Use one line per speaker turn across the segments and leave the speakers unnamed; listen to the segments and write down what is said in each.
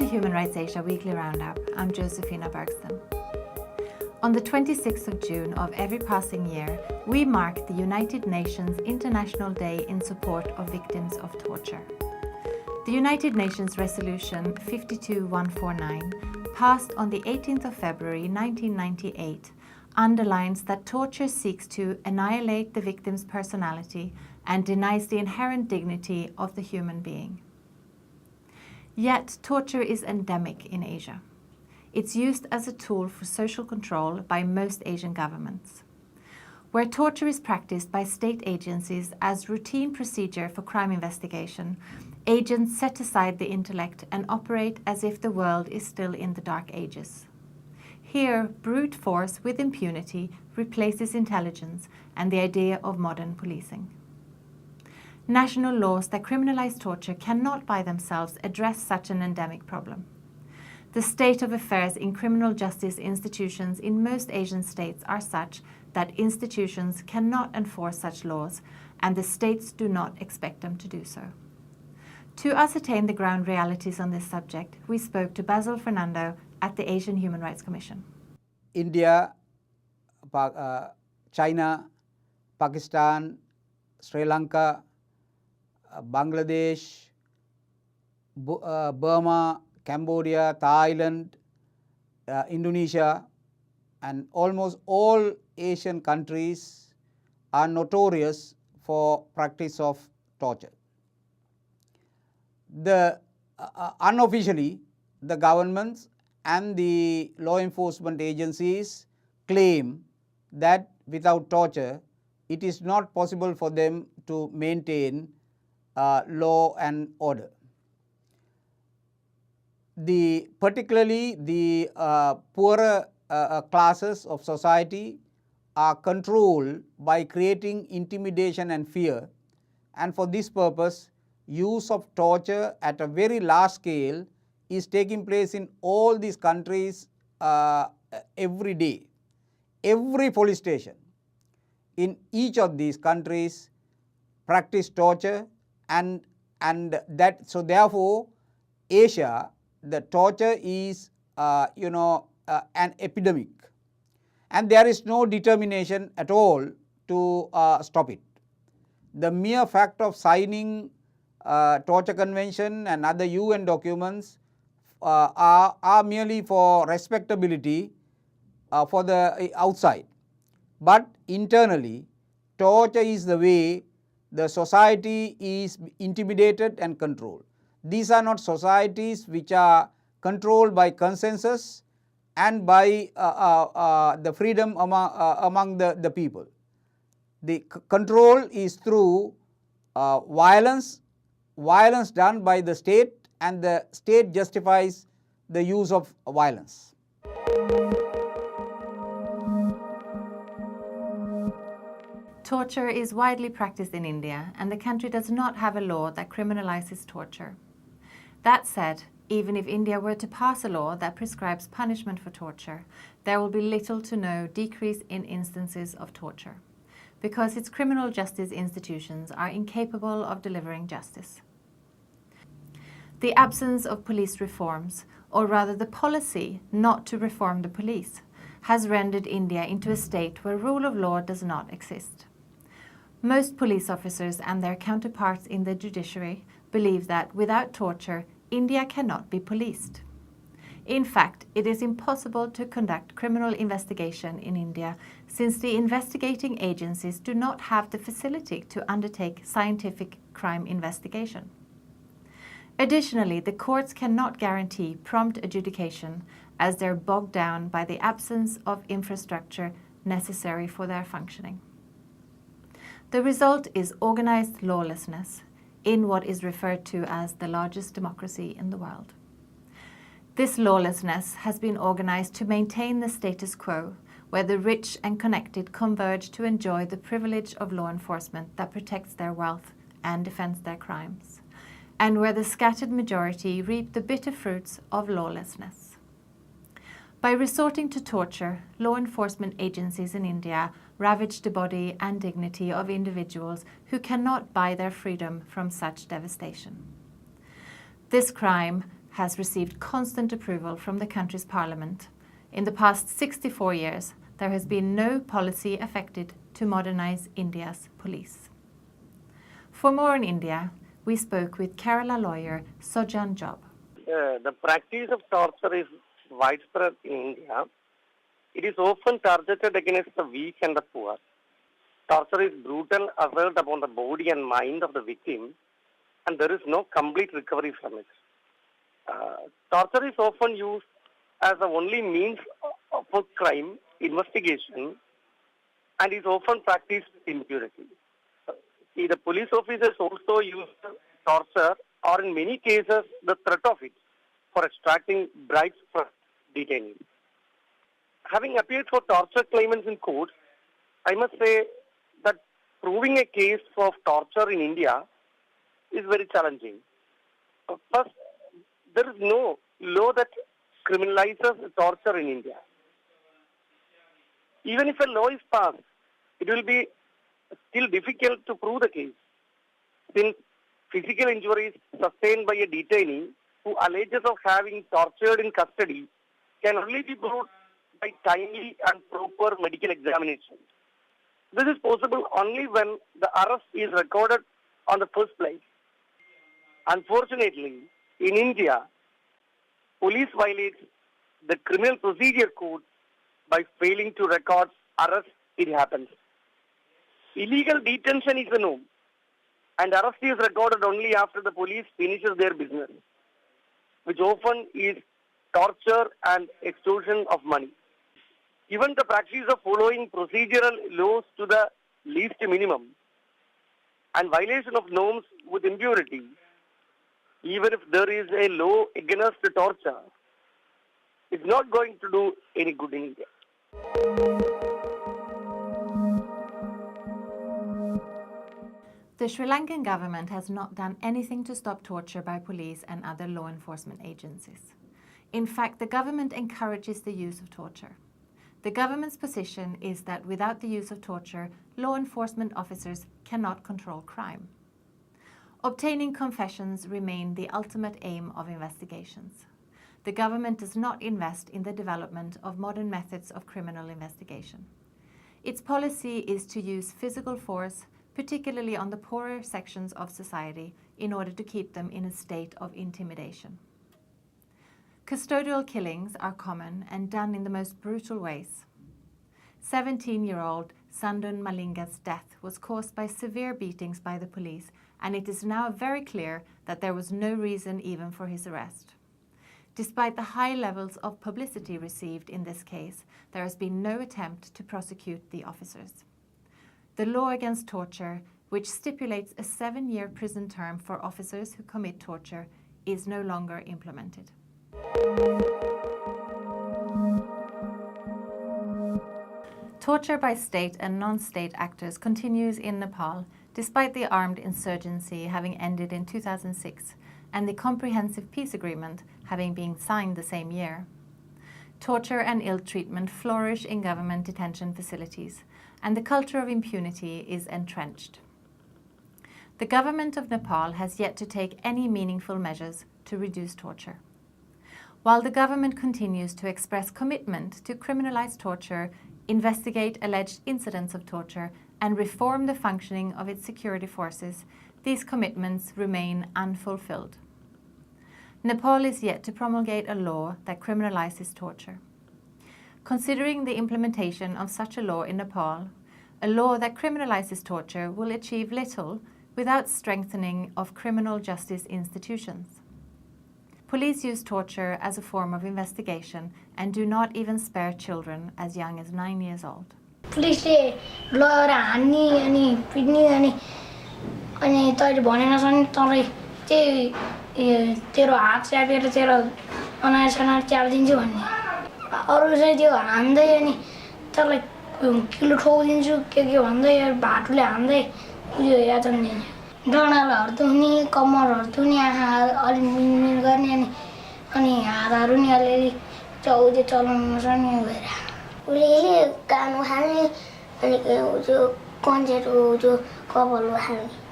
to Human Rights Asia Weekly Roundup. I'm Josephina Bergsten. On the 26th of June of every passing year, we mark the United Nations International Day in support of victims of torture. The United Nations Resolution 52149, passed on the 18th of February 1998, underlines that torture seeks to annihilate the victim's personality and denies the inherent dignity of the human being. Yet, torture is endemic in Asia. It's used as a tool for social control by most Asian governments. Where torture is practiced by state agencies as routine procedure for crime investigation, agents set aside the intellect and operate as if the world is still in the Dark Ages. Here, brute force with impunity replaces intelligence and the idea of modern policing. National laws that criminalize torture cannot by themselves address such an endemic problem. The state of affairs in criminal justice institutions in most Asian states are such that institutions cannot enforce such laws, and the states do not expect them to do so. To ascertain the ground realities on this subject, we spoke to Basil Fernando at the Asian Human Rights Commission.
India, China, Pakistan, Sri Lanka, Bangladesh, Burma, Cambodia, Thailand, Indonesia, and almost all Asian countries are notorious for practice of torture. Unofficially, the governments and the law enforcement agencies claim that without torture, it is not possible for them to maintain law and order. Particularly the poorer classes of society are controlled by creating intimidation and fear, and for this purpose, use of torture at a very large scale is taking place in all these countries every day. Every police station in each of these countries practice torture, and so therefore Asia, the torture is an epidemic, and there is no determination at all to stop it. The mere fact of signing torture convention and other UN documents are merely for respectability for the outside, but internally torture is the way the society is intimidated and controlled. These are not societies which are controlled by consensus and by the freedom among the people. The control is through violence done by the state, and the state justifies the use of violence.
Torture is widely practiced in India, and the country does not have a law that criminalizes torture. That said, even if India were to pass a law that prescribes punishment for torture, there will be little to no decrease in instances of torture, because its criminal justice institutions are incapable of delivering justice. The absence of police reforms, or rather the policy not to reform the police, has rendered India into a state where rule of law does not exist. Most police officers and their counterparts in the judiciary believe that without torture, India cannot be policed. In fact, it is impossible to conduct criminal investigation in India, since the investigating agencies do not have the facility to undertake scientific crime investigation. Additionally, the courts cannot guarantee prompt adjudication, as they're bogged down by the absence of infrastructure necessary for their functioning. The result is organized lawlessness in what is referred to as the largest democracy in the world. This lawlessness has been organized to maintain the status quo, where the rich and connected converge to enjoy the privilege of law enforcement that protects their wealth and defends their crimes, and where the scattered majority reap the bitter fruits of lawlessness. By resorting to torture, law enforcement agencies in India ravage the body and dignity of individuals who cannot buy their freedom from such devastation. This crime has received constant approval from the country's parliament. In the past 64 years, there has been no policy affected to modernize India's police. For more on India, we spoke with Kerala lawyer Sojan Job.
The practice of torture is widespread in India. It is often targeted against the weak and the poor. Torture is brutal assault upon the body and mind of the victim, and there is no complete recovery from it. Torture is often used as the only means for crime investigation and is often practiced with impunity. The police officers also use torture or in many cases the threat of it for extracting bribes from detainees. Having appeared for torture claimants in court, I must say that proving a case of torture in India is very challenging. First, there is no law that criminalizes torture in India. Even if a law is passed, it will be still difficult to prove the case, since physical injuries sustained by a detainee who alleges of having tortured in custody can only be proved by timely and proper medical examination. This is possible only when the arrest is recorded on the first place. Unfortunately, in India, police violates the criminal procedure code by failing to record arrest. It happens. Illegal detention is the norm, and arrest is recorded only after the police finishes their business, which often is torture and extortion of money. Given the practice of following procedural laws to the least minimum and violation of norms with impunity, even if there is a law against torture, it's not going to do any good in India.
The Sri Lankan government has not done anything to stop torture by police and other law enforcement agencies. In fact, the government encourages the use of torture. The government's position is that without the use of torture, law enforcement officers cannot control crime. Obtaining confessions remain the ultimate aim of investigations. The government does not invest in the development of modern methods of criminal investigation. Its policy is to use physical force, particularly on the poorer sections of society, in order to keep them in a state of intimidation. Custodial killings are common and done in the most brutal ways. 17-year-old Sandun Malinga's death was caused by severe beatings by the police, and it is now very clear that there was no reason even for his arrest. Despite the high levels of publicity received in this case, there has been no attempt to prosecute the officers. The law against torture, which stipulates a 7-year prison term for officers who commit torture, is no longer implemented. Torture by state and non-state actors continues in Nepal, despite the armed insurgency having ended in 2006 and the Comprehensive Peace Agreement having been signed the same year. Torture and ill treatment flourish in government detention facilities, and the culture of impunity is entrenched. The government of Nepal has yet to take any meaningful measures to reduce torture. While the government continues to express commitment to criminalize torture, investigate alleged incidents of torture, and reform the functioning of its security forces, these commitments remain unfulfilled. Nepal is yet to promulgate a law that criminalizes torture. Considering the implementation of such a law in Nepal, a law that criminalizes torture will achieve little without strengthening of criminal justice institutions. Police use torture as a form of investigation and do not even spare children as young as 9 years old.
Police lawyer ani pidni ani tyle bhanena chani tँलाई त्यही तेरो हात च्यापेर तेरो अनार सनार च्यापिदिन्छु भन्ने अरू चाहिँ त्यो हान्दै अनि तँलाई किलो ठोकिदिन्छु के भन्दै भाटुले हान्दै उयो यातन दिने डडालहरू दुख्ने कम्मरहरू दुख्ने आँखा अलि मिनमिन गर्ने अनि हातहरू नि अलिअलि चौधे चलाउनु नसक्ने भएर उसले कान उखाल्ने अनि त्यो कन्जेटको त्यो कपाल उखाल्ने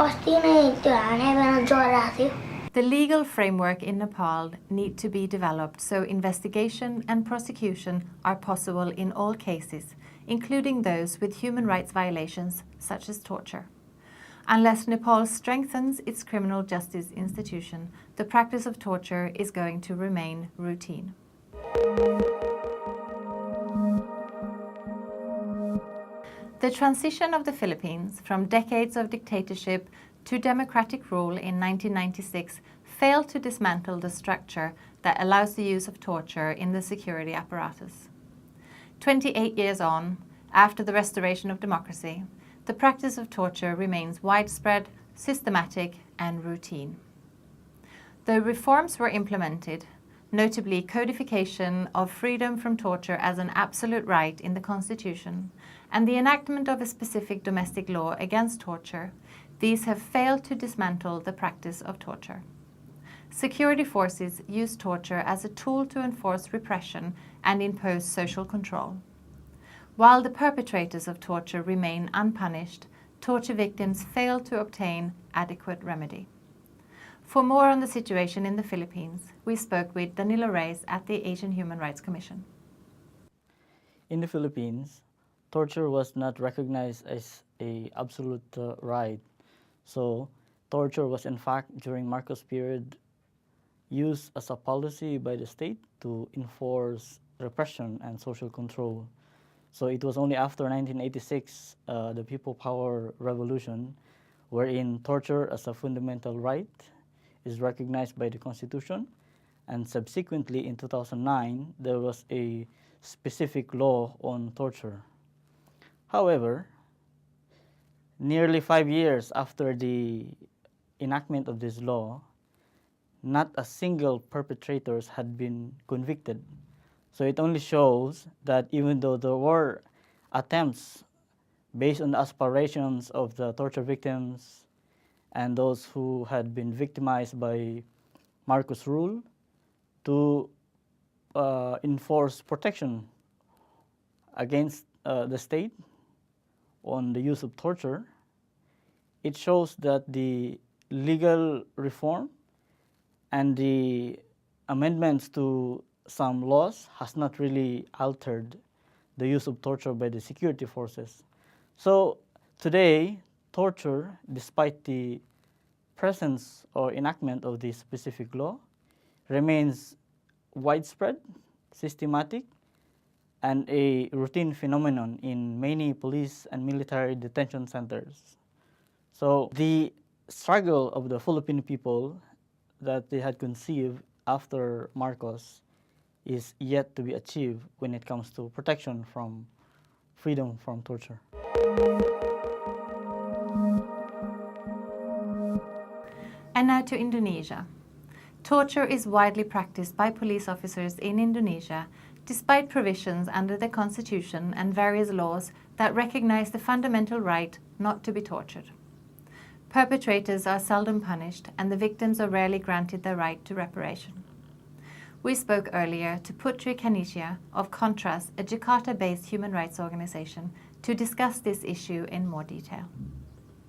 अस्ति नै त्यो हाने बेला ज्वरो आएको थियो
The legal framework in Nepal need to be developed so investigation and prosecution are possible in all cases, including those with human rights violations such as torture. Unless Nepal strengthens its criminal justice institution, the practice of torture is going to remain routine. The transition of the Philippines from decades of dictatorship to democratic rule in 1996 failed to dismantle the structure that allows the use of torture in the security apparatus. 28 years on, after the restoration of democracy, the practice of torture remains widespread, systematic, and routine. Though reforms were implemented, notably codification of freedom from torture as an absolute right in the Constitution, and the enactment of a specific domestic law against torture, these have failed to dismantle the practice of torture. Security forces use torture as a tool to enforce repression and impose social control. While the perpetrators of torture remain unpunished, torture victims fail to obtain adequate remedy. For more on the situation in the Philippines, we spoke with Danilo Reyes at the Asian Human Rights Commission.
In the Philippines, torture was not recognized as an absolute right. So, torture was in fact, during Marcos period, used as a policy by the state to enforce repression and social control. So it was only after 1986, the People Power Revolution, wherein torture as a fundamental right is recognized by the Constitution, and subsequently in 2009, there was a specific law on torture. However, nearly 5 years after the enactment of this law, not a single perpetrator had been convicted. So it only shows that even though there were attempts based on the aspirations of the torture victims and those who had been victimized by Marcos rule to enforce protection against the state on the use of torture, it shows that the legal reform and the amendments to some laws has not really altered the use of torture by the security forces. So today, torture, despite the presence or enactment of this specific law, remains widespread, systematic, and a routine phenomenon in many police and military detention centers. So the struggle of the Filipino people that they had conceived after Marcos is yet to be achieved when it comes to protection from freedom from torture.
And now to Indonesia. Torture is widely practiced by police officers in Indonesia, despite provisions under the Constitution and various laws that recognize the fundamental right not to be tortured. Perpetrators are seldom punished, and the victims are rarely granted their right to reparation. We spoke earlier to Putri Kanisia of Contrast, a Jakarta-based human rights organization, to discuss this issue in more detail.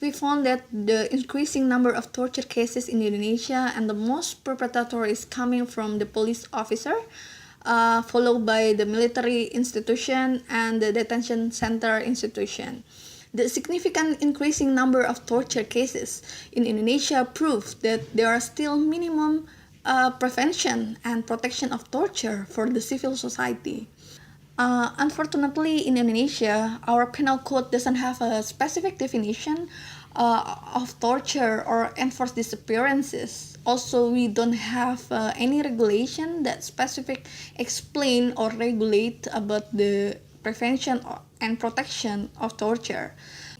We found that the increasing number of torture cases in Indonesia and the most perpetrator is coming from the police officer, followed by the military institution and the detention center institution. The significant increasing number of torture cases in Indonesia proves that there are still minimum prevention and protection of torture for the civil society. Unfortunately, in Indonesia, our penal code doesn't have a specific definition of torture or enforced disappearances. Also, we don't have any regulation that specific explain or regulate about the prevention and protection of torture.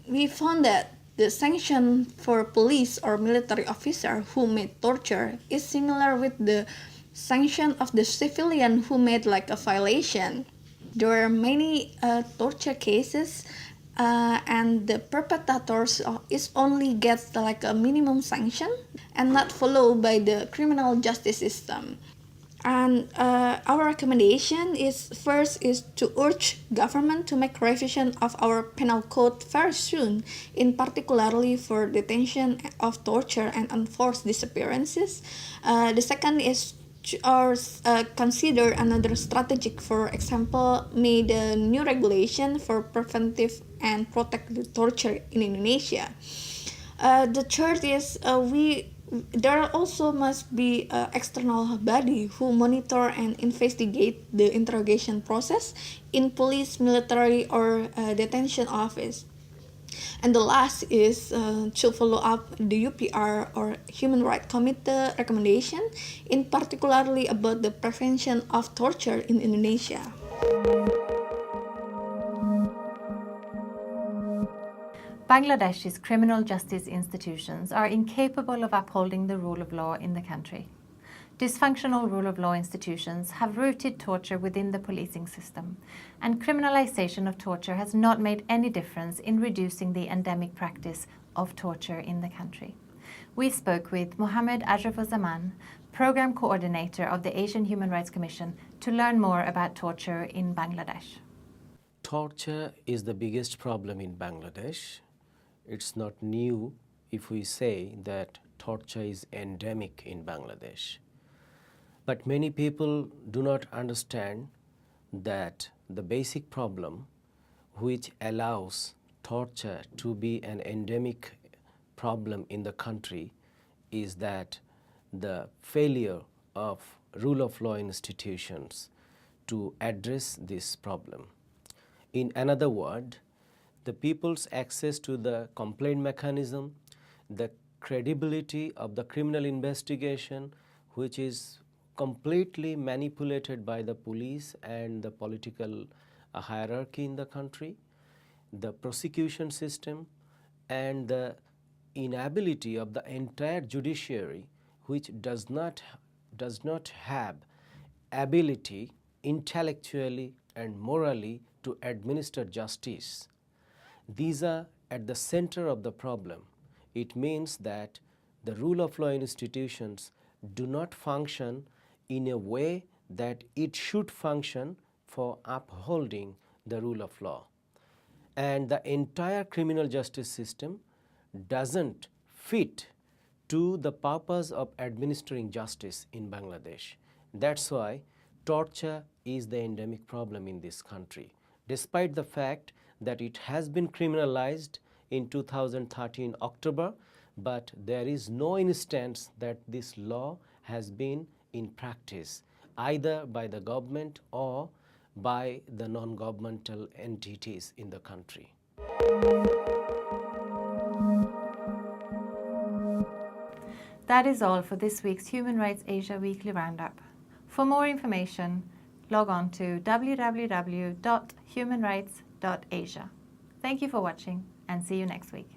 We found that the sanction for police or military officer who made torture is similar with the sanction of the civilian who made like a violation. There are many torture cases and the perpetrators is only gets like a minimum sanction and not followed by the criminal justice system. And our recommendation is first is to urge government to make revision of our penal code very soon, in particularly for detention of torture and enforced disappearances. The second is consider another strategic, for example, made a new regulation for preventive and protective torture in Indonesia. The third is there also must be an external body who monitor and investigate the interrogation process in police, military, or detention office. And the last is to follow up the UPR or Human Rights Committee recommendation, in particularly about the prevention of torture in Indonesia.
Bangladesh's criminal justice institutions are incapable of upholding the rule of law in the country. Dysfunctional rule of law institutions have rooted torture within the policing system, and criminalization of torture has not made any difference in reducing the endemic practice of torture in the country. We spoke with Mohammed Ashrafuzzaman, Program Coordinator of the Asian Human Rights Commission, to learn more about torture in Bangladesh.
Torture is the biggest problem in Bangladesh. It's not new if we say that torture is endemic in Bangladesh. But many people do not understand that the basic problem which allows torture to be an endemic problem in the country is that the failure of rule of law institutions to address this problem. In another word, the people's access to the complaint mechanism, the credibility of the criminal investigation, which is completely manipulated by the police and the political hierarchy in the country, the prosecution system, and the inability of the entire judiciary, which does not have ability intellectually and morally to administer justice. These are at the center of the problem. It means that the rule of law institutions do not function in a way that it should function for upholding the rule of law. And the entire criminal justice system doesn't fit to the purpose of administering justice in Bangladesh. That's why torture is the endemic problem in this country, despite the fact that it has been criminalized in 2013 October, but there is no instance that this law has been in practice, either by the government or by the non-governmental entities in the country.
That is all for this week's Human Rights Asia Weekly Roundup. For more information, log on to www.humanrights.asia. Thank you for watching, and see you next week.